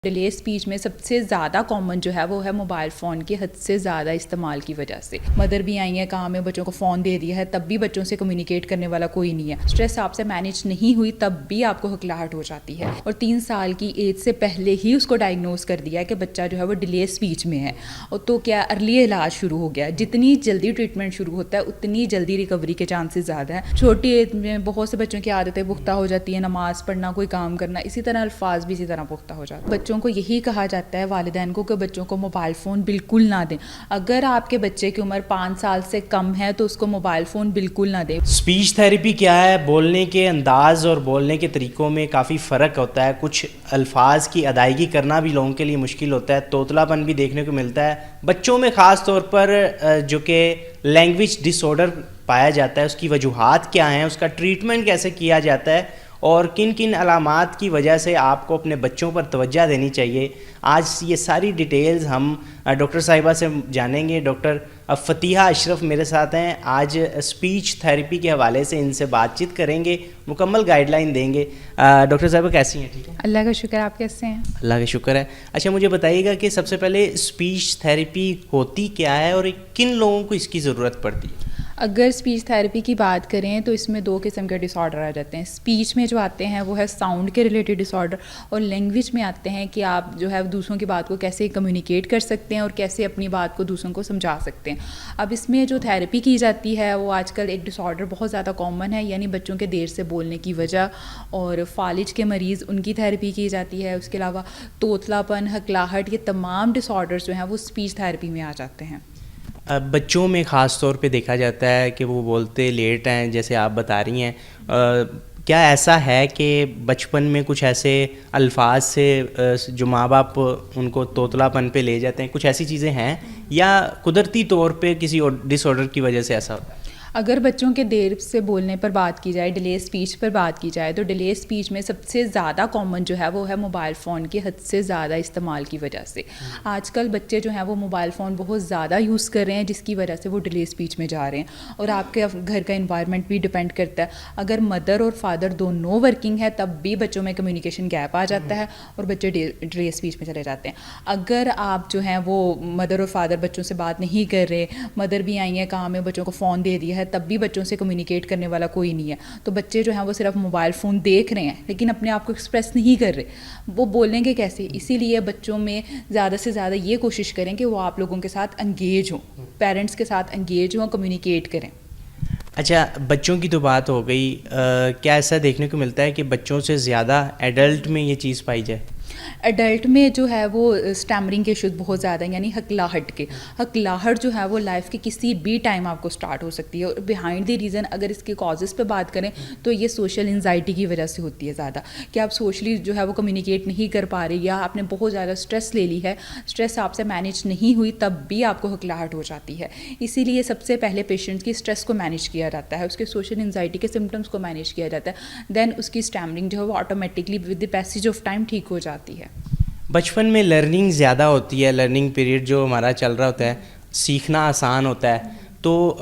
Delay speech میں سب سے زیادہ کامن جو ہے وہ ہے موبائل فون کے حد سے زیادہ استعمال کی وجہ سے. مدر بھی آئی ہیں کام میں بچوں کو فون دے دیا ہے تب بھی بچوں سے کمیونیکیٹ کرنے والا کوئی نہیں ہے. اسٹریس آپ سے مینیج نہیں ہوئی تب بھی آپ کو ہکلاہٹ ہو جاتی ہے, اور 3 سال کی ایج سے پہلے ہی اس کو ڈائگنوز کر دیا ہے کہ بچہ جو ہے وہ ڈیلے اسپیچ میں ہے. اور تو کیا ارلی علاج شروع ہو گیا. جتنی جلدی ٹریٹمنٹ شروع ہوتا ہے اتنی جلدی ریکوری کے چانسز زیادہ ہیں. چھوٹی ایج میں بہت سے بچوں کی عادتیں پختہ ہو جاتی ہیں, نماز پڑھنا, کوئی کام کرنا, اسی طرح الفاظ بھی اسی طرح پختہ ہو جاتے ہیں. بچوں کو یہی کہا جاتا ہے والدین کو کہ بچوں کو موبائل فون بالکل نہ دیں. اگر آپ کے بچے کی عمر 5 سال سے کم ہے تو اس کو موبائل فون بالکل نہ دیں. اسپیچ تھیریپی کیا ہے؟ بولنے کے انداز اور بولنے کے طریقوں میں کافی فرق ہوتا ہے. کچھ الفاظ کی ادائیگی کرنا بھی لوگوں کے لیے مشکل ہوتا ہے. توتلا پن بھی دیکھنے کو ملتا ہے بچوں میں, خاص طور پر جو کہ لینگویج ڈس آرڈر پایا جاتا ہے. اس کی وجوہات کیا ہیں, اس کا ٹریٹمنٹ کیسے کیا جاتا ہے, اور کن کن علامات کی وجہ سے آپ کو اپنے بچوں پر توجہ دینی چاہیے. آج یہ ساری ڈیٹیلز ہم ڈاکٹر صاحبہ سے جانیں گے. ڈاکٹر فتیحہ اشرف میرے ساتھ ہیں. آج اسپیچ تھیریپی کے حوالے سے ان سے بات چیت کریں گے, مکمل گائیڈ لائن دیں گے. ڈاکٹر صاحبہ کیسی ہیں؟ ٹھیک ہے, اللہ کا شکر. آپ کیسے ہیں؟ اللہ کا شکر ہے. اچھا, مجھے بتائیے گا کہ سب سے پہلے اسپیچ تھیریپی ہوتی کیا ہے اور کن لوگوں کو اس کی ضرورت پڑتی ہے؟ اگر اسپیچ تھیریپی کی بات کریں تو اس میں 2 قسم کے ڈس آرڈر آ جاتے ہیں. اسپیچ میں جو آتے ہیں وہ ہے ساؤنڈ کے ریلیٹڈ ڈس آرڈر, اور لینگویج میں آتے ہیں کہ آپ جو ہے دوسروں کی بات کو کیسے کمیونیکیٹ کر سکتے ہیں اور کیسے اپنی بات کو دوسروں کو سمجھا سکتے ہیں. اب اس میں جو تھیریپی کی جاتی ہے وہ آج کل ایک ڈس آرڈر بہت زیادہ کامن ہے, یعنی بچوں کے دیر سے بولنے کی وجہ اور فالج کے مریض, ان کی تھیریپی کی جاتی ہے. اس کے علاوہ توتلا پن, ہکلاہٹ, یہ تمام ڈس آرڈرز جو ہیں وہ اسپیچ تھیریپی میں آ جاتے ہیں. بچوں میں خاص طور پہ دیکھا جاتا ہے کہ وہ بولتے لیٹ ہیں, جیسے آپ بتا رہی ہیں. کیا ایسا ہے کہ بچپن میں کچھ ایسے الفاظ سے جو ماں باپ ان کو توتلا پن پہ لے جاتے ہیں, کچھ ایسی چیزیں ہیں, یا قدرتی طور پہ کسی ڈس آرڈر کی وجہ سے ایسا ہوتا ہے؟ اگر بچوں کے دیر سے بولنے پر بات کی جائے, ڈیلے اسپیچ پر بات کی جائے, تو ڈیلے اسپیچ میں سب سے زیادہ کامن جو ہے وہ ہے موبائل فون کے حد سے زیادہ استعمال کی وجہ سے. آج کل بچے جو ہیں وہ موبائل فون بہت زیادہ یوز کر رہے ہیں, جس کی وجہ سے وہ ڈیلے اسپیچ میں جا رہے ہیں. اور آپ کے گھر کا انوائرمنٹ بھی ڈپینڈ کرتا ہے. اگر مدر اور فادر دونوں ورکنگ ہے تب بھی بچوں میں کمیونیکیشن گیپ آ جاتا ہے اور بچے ڈیلے اسپیچ میں چلے جاتے ہیں. اگر آپ جو ہیں وہ مدر اور فادر بچوں سے بات نہیں کر رہے, مدر بھی آئی ہیں کام میں بچوں کو فون دے دیا ہے تب بھی بچوں سے کمیونیکیٹ کرنے والا کوئی نہیں ہے, تو بچے جو ہیں وہ صرف موبائل فون دیکھ رہے ہیں لیکن اپنے آپ کو ایکسپریس نہیں کر رہے. وہ بولیں گے کیسے؟ اسی لیے بچوں میں زیادہ سے زیادہ یہ کوشش کریں کہ وہ آپ لوگوں کے ساتھ انگیج ہوں, پیرنٹس کے ساتھ انگیج ہوں, کمیونیکیٹ کریں. اچھا, بچوں کی تو بات ہو گئی. کیا ایسا دیکھنے کو ملتا ہے کہ بچوں سے زیادہ ایڈلٹ میں یہ چیز پائی جائے؟ ایڈلٹ میں جو ہے وہ اسٹیمرنگ کے ایشوز بہت زیادہ ہیں, یعنی ہکلاہٹ کے. ہکلاہٹ جو ہے وہ لائف کے کسی بھی ٹائم آپ کو سٹارٹ ہو سکتی ہے. اور بیہائنڈ دی ریزن اگر اس کے کازز پہ بات کریں تو یہ سوشل انزائٹی کی وجہ سے ہوتی ہے زیادہ, کہ آپ سوشلی جو ہے وہ کمیونیکیٹ نہیں کر پا رہے, یا آپ نے بہت زیادہ اسٹریس لے لی ہے, اسٹریس آپ سے مینیج نہیں ہوئی تب بھی آپ کو ہکلاہٹ ہو جاتی ہے. اسی لیے سب سے پہلے پیشنٹ کی اسٹریس کو مینیج کیا جاتا ہے, اس کے سوشل انزائٹی کے سمٹمس کو مینیج کیا جاتا ہے, دین اس کی اسٹیمرنگ جو ہے وہ automatically with the passage of time ٹھیک ہو جاتی ہے. بچپن میں لرننگ زیادہ ہوتی ہے, لرننگ پیریڈ جو ہمارا چل رہا ہوتا ہے, سیکھنا آسان ہوتا ہے. تو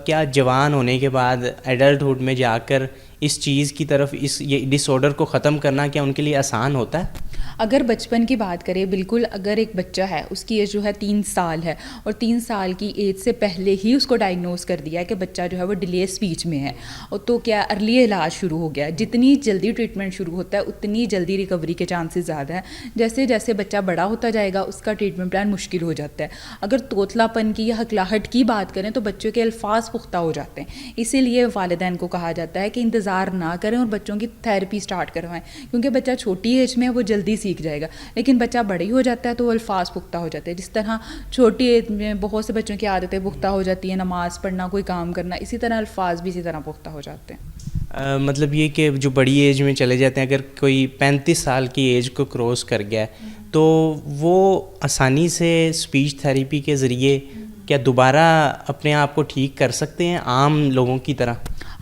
کیا جوان ہونے کے بعد ایڈلٹہڈ میں جا کر اس چیز کی طرف, یہ ڈس آرڈر کو ختم کرنا کیا ان کے لیے آسان ہوتا ہے؟ اگر بچپن کی بات کریں, بالکل. اگر ایک بچہ ہے, اس کی ایج جو ہے 3 سال ہے, اور 3 سال کی ایج سے پہلے ہی اس کو ڈائگنوز کر دیا ہے کہ بچہ جو ہے وہ ڈیلے اسپیچ میں ہے, اور تو کیا ارلی علاج شروع ہو گیا. جتنی جلدی ٹریٹمنٹ شروع ہوتا ہے اتنی جلدی ریکوری کے چانسز زیادہ ہیں. جیسے جیسے بچہ بڑا ہوتا جائے گا اس کا ٹریٹمنٹ پلان مشکل ہو جاتا ہے. اگر توتلا پن کی یا ہکلاہٹ کی بات کریں تو بچوں کے الفاظ پختہ ہو جاتے ہیں. اسی لیے والدین کو کہا جاتا ہے کہ انتظار نہ کریں اور بچوں کی تھیراپی سٹارٹ کروائیں, کیونکہ بچہ چھوٹی ایج میں وہ جلدی سیکھ جائے گا, لیکن بچہ بڑی ہو جاتا ہے تو وہ الفاظ پختہ ہو جاتے ہیں. جس طرح چھوٹی ایج میں بہت سے بچوں کی عادتیں پختہ ہو جاتی ہیں, نماز پڑھنا, کوئی کام کرنا, اسی طرح الفاظ بھی اسی طرح پختہ ہو جاتے ہیں. مطلب یہ کہ جو بڑی ایج میں چلے جاتے ہیں, اگر کوئی 35 سال کی ایج کو کراس کر گیا ہے تو وہ آسانی سے اسپیچ تھیریپی کے ذریعے کیا دوبارہ اپنے آپ کو ٹھیک کر سکتے ہیں عام لوگوں کی طرح؟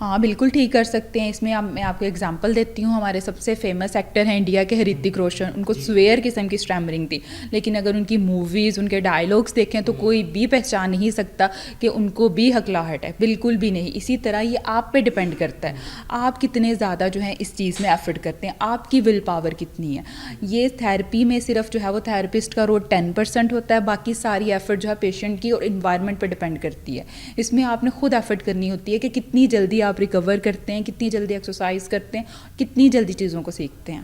ہاں بالکل ٹھیک کر سکتے ہیں. اس میں میں آپ کو اگزامپل دیتی ہوں. ہمارے سب سے فیمس ایکٹر ہیں انڈیا کے ہرتک روشن. ان کو سویئر قسم کی اسٹیمرنگ تھی, لیکن اگر ان کی موویز, ان کے ڈائلاگس دیکھیں تو کوئی بھی پہچان نہیں سکتا کہ ان کو بھی ہکلاہٹ ہے, بالکل بھی نہیں. اسی طرح یہ آپ پہ ڈپینڈ کرتا ہے, آپ کتنے زیادہ جو ہے اس چیز میں ایفرٹ کرتے ہیں, آپ کی ول پاور کتنی ہے. یہ تھیراپی میں صرف جو ہے وہ تھراپسٹ کا رول 10% ہوتا ہے, باقی ساری ایفرٹ جو ہے پیشنٹ کی اور انوائرمنٹ پہ ڈپینڈ کرتی ہے. اس میں آپ نے خود ایفرٹ کرنی ہوتی ہے کہ کتنی جلدی آپ ریکور کرتے ہیں, کتنی جلدی ایکسرسائز کرتے ہیں, کتنی جلدی چیزوں کو سیکھتے ہیں.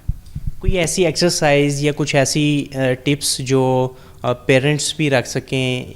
کوئی ایسی ایکسرسائز یا کچھ ایسی ٹپس جو پیرنٹس بھی رکھ سکیں,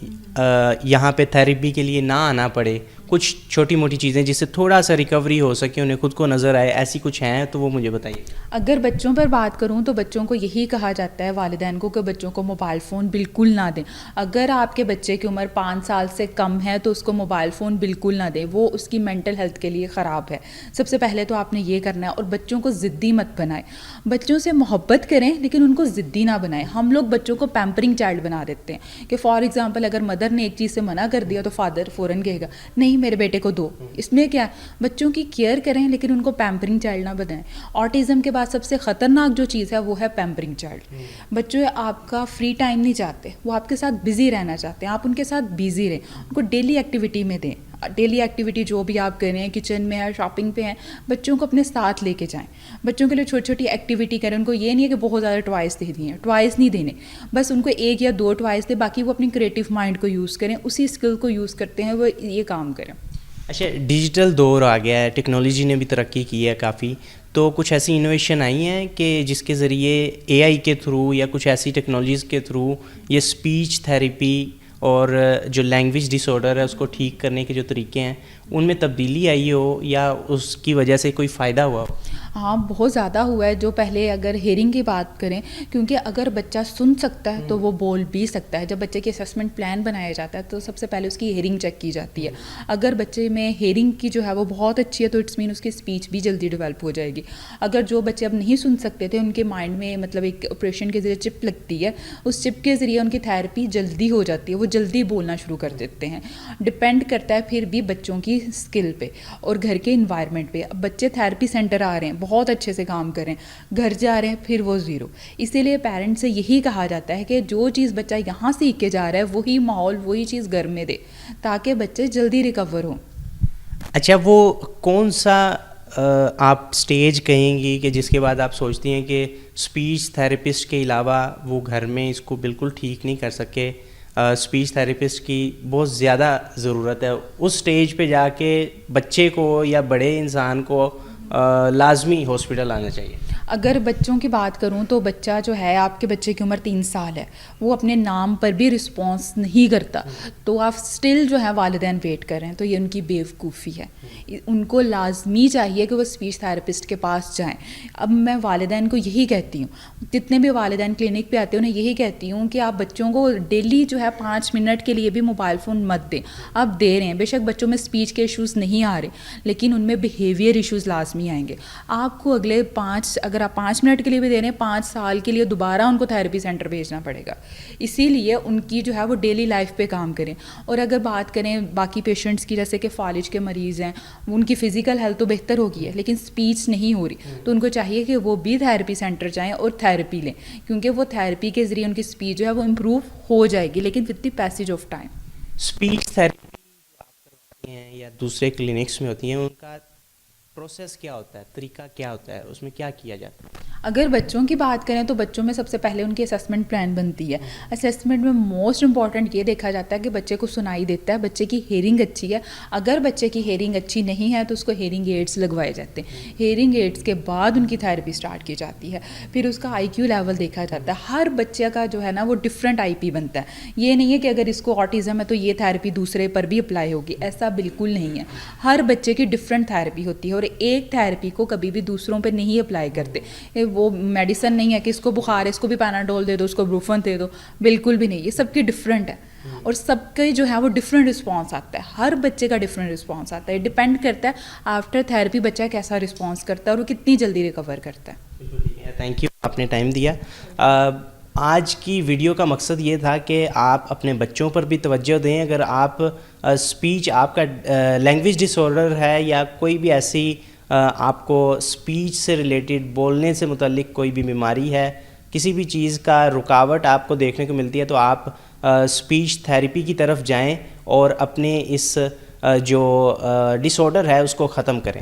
یہاں پہ تھیراپی کے لیے نہ آنا پڑے, کچھ چھوٹی موٹی چیزیں جس سے تھوڑا سا ریکوری ہو سکے, انہیں خود کو نظر آئے, ایسی کچھ ہیں تو وہ مجھے بتائیے. اگر بچوں پر بات کروں تو بچوں کو یہی کہا جاتا ہے والدین کو کہ بچوں کو موبائل فون بالکل نہ دیں. اگر آپ کے بچے کی عمر 5 سال سے کم ہے تو اس کو موبائل فون بالکل نہ دیں, وہ اس کی مینٹل ہیلتھ کے لیے خراب ہے. سب سے پہلے تو آپ نے یہ کرنا ہے. اور بچوں کو ضدی مت بنائیں, بچوں سے محبت کریں لیکن ان کو ضدی نہ بنائیں. ہم لوگ بچوں کو پیمپرنگ چائلڈ بنا دیتے ہیں کہ فار ایگزامپل اگر مدر نے ایک چیز سے منع کر دیا تو فادر فوراً کہے گا نہیں میرے بیٹے کو دو. اس میں کیا, بچوں کی کیئر کریں لیکن ان کو پیمپرنگ چائلڈ نہ بنائیں. آٹزم کے بعد سب سے خطرناک جو چیز ہے وہ ہے پیمپرنگ چائلڈ. بچے آپ کا فری ٹائم نہیں چاہتے, وہ آپ کے ساتھ بزی رہنا چاہتے ہیں, آپ ان کے ساتھ بزی رہیں, ان کو ڈیلی ایکٹیویٹی میں دیں. ڈیلی ایکٹیویٹی جو بھی آپ کریں, کچن میں ہے, شاپنگ پہ ہیں, بچوں کو اپنے ساتھ لے کے جائیں. بچوں کے لیے چھوٹی چھوٹی ایکٹیویٹی کریں. ان کو یہ نہیں ہے کہ بہت زیادہ ٹوائس دے دیے, ٹوائس نہیں دینے, بس ان کو 1 یا 2 ٹوائس دے, باقی وہ اپنی کریٹیو مائنڈ کو یوز کریں, اسی اسکل کو یوز کرتے ہیں وہ یہ کام کریں. اچھا, ڈیجیٹل دور آ گیا ہے, ٹیکنالوجی نے بھی ترقی کی ہے کافی, تو کچھ ایسی انوویشن آئی ہیں کہ جس کے ذریعے اے آئی کے تھرو یا کچھ ایسی ٹیکنالوجیز کے تھرو یہ اسپیچ تھیراپی اور جو لینگویج ڈس آرڈر ہے اس کو ٹھیک کرنے کے جو طریقے ہیں ان میں تبدیلی آئی ہو یا اس کی وجہ سے کوئی فائدہ ہوا ہو؟ ہاں بہت زیادہ ہوا ہے. جو پہلے اگر ہیئرنگ کی بات کریں, کیونکہ اگر بچہ سن سکتا ہے تو وہ بول بھی سکتا ہے. جب بچے کی اسسمنٹ پلان بنایا جاتا ہے تو سب سے پہلے اس کی ہیئرنگ چیک کی جاتی ہے. اگر بچے میں ہیئرنگ کی جو ہے وہ بہت اچھی ہے تو اٹس مین اس کی اسپیچ بھی جلدی ڈیولپ ہو جائے گی. اگر جو بچے اب نہیں سن سکتے تھے, ان کے مائنڈ میں مطلب ایک آپریشن کے ذریعے چپ لگتی ہے, اس چپ کے ذریعے ان کی تھیراپی جلدی ہو جاتی ہے, وہ جلدی بولنا شروع کر دیتے ہیں. ڈپینڈ کرتا ہے پھر بھی بچوں کی اسکل پہ اور گھر کے انوائرمنٹ پہ. اب بچے تھیراپی سینٹر آ رہے ہیں, بہت اچھے سے کام کریں, گھر جا رہے ہیں پھر وہ زیرو. اسی لیے پیرنٹ سے یہی کہا جاتا ہے کہ جو چیز بچہ یہاں سیکھ کے جا رہا ہے وہی ماحول وہی چیز گھر میں دے تاکہ بچے جلدی ریکور ہوں. اچھا, وہ کون سا آپ سٹیج کہیں گی کہ جس کے بعد آپ سوچتی ہیں کہ اسپیچ تھیراپسٹ کے علاوہ وہ گھر میں اس کو بالکل ٹھیک نہیں کر سکے, اسپیچ تھیراپسٹ کی بہت زیادہ ضرورت ہے, اس سٹیج پہ جا کے بچے کو یا بڑے انسان کو لازمی ہاسپٹل آنا چاہیے؟ اگر بچوں کی بات کروں تو بچہ جو ہے, آپ کے بچے کی عمر 3 سال ہے, وہ اپنے نام پر بھی رسپانس نہیں کرتا تو آپ سٹل جو ہے والدین ویٹ کر رہے ہیں, تو یہ ان کی بیوقوفی ہے. ان کو لازمی چاہیے کہ وہ اسپیچ تھیراپسٹ کے پاس جائیں. اب میں والدین کو یہی کہتی ہوں, جتنے بھی والدین کلینک پہ آتے ہیں انہیں یہی کہتی ہوں کہ آپ بچوں کو ڈیلی جو ہے 5 منٹ کے لیے بھی موبائل فون مت دیں. آپ دے رہے ہیں, بے شک بچوں میں اسپیچ کے ایشوز نہیں آ رہے لیکن ان میں بیہیویئر ایشوز لازمی آئیں گے. آپ کو اگلے اگر آپ 5 منٹ کے لیے بھی دے رہے ہیں, 5 سال کے لیے دوبارہ ان کو تھیراپی سینٹر بھیجنا پڑے گا. اسی لیے ان کی جو ہے وہ ڈیلی لائف پہ کام کریں. اور اگر بات کریں باقی پیشنٹس کی, جیسے کہ فالج کے مریض ہیں, ان کی فزیکل ہیلتھ تو بہتر ہوگی ہے لیکن اسپیچ نہیں ہو رہی, تو ان کو چاہیے کہ وہ بھی تھیراپی سینٹر جائیں اور تھیراپی لیں, کیونکہ وہ تھیراپی کے ذریعے ان کی اسپیچ جو ہے وہ امپروو ہو جائے گی لیکن with the passage of time. Speech therapy جو آپ کرواتی ہیں یا دوسرے کلینکس میں ہوتی ہیں, ان کا پروسیس کیا ہوتا ہے, طریقہ کیا ہوتا ہے, اس میں کیا کیا جاتا ہے؟ اگر بچوں کی بات کریں تو بچوں میں سب سے پہلے ان کی اسسمنٹ پلان بنتی ہے. اسسمنٹ میں موسٹ امپورٹنٹ یہ دیکھا جاتا ہے کہ بچے کو سنائی دیتا ہے, بچے کی ہیئرنگ اچھی ہے. اگر بچے کی ہیئرنگ اچھی نہیں ہے تو اس کو ہیئرنگ ایڈس لگوائے جاتے ہیں. ہیئرنگ ایڈس کے بعد ان کی تھیراپی اسٹارٹ کی جاتی ہے. پھر اس کا آئی کیو لیول دیکھا جاتا ہے. ہر بچے کا جو ہے نا وہ ڈفرینٹ آئی پی بنتا ہے. یہ نہیں ہے کہ اگر اس کو آٹزم ہے تو یہ تھیراپی دوسرے پر بھی اپلائی ہوگی, ایسا بالکل نہیں ہے. ہر بچے کی ڈفرینٹ تھیراپی ہوتی ہے اور ایک تھیراپی کو کبھی بھی دوسروں پہ نہیں اپلائی کرتے. وہ میڈیسن نہیں ہے کہ اس کو بخار ہے اس کو بھی پیناڈول دے دو, اس کو بروفن دے دو, بالکل بھی نہیں. یہ سب کی ڈفرینٹ ہے اور سب کا جو ہے وہ ڈفرینٹ رسپانس آتا ہے. ہر بچے کا ڈفرینٹ رسپانس آتا ہے. ڈپینڈ کرتا ہے آفٹر تھیراپی بچہ کیسا رسپانس کرتا ہے اور وہ کتنی جلدی ریکور کرتا ہے. تھینک یو, آپ نے ٹائم دیا. آج کی ویڈیو کا مقصد یہ تھا کہ آپ اپنے بچوں پر بھی توجہ دیں. اگر آپ اسپیچ آپ کا لینگویج ڈس آرڈر ہے یا کوئی بھی ایسی آپ کو اسپیچ سے ریلیٹڈ بولنے سے متعلق کوئی بھی بیماری ہے, کسی بھی چیز کا رکاوٹ آپ کو دیکھنے کو ملتی ہے, تو آپ اسپیچ تھیراپی کی طرف جائیں اور اپنے اس جو ڈس آرڈر ہے اس کو ختم کریں.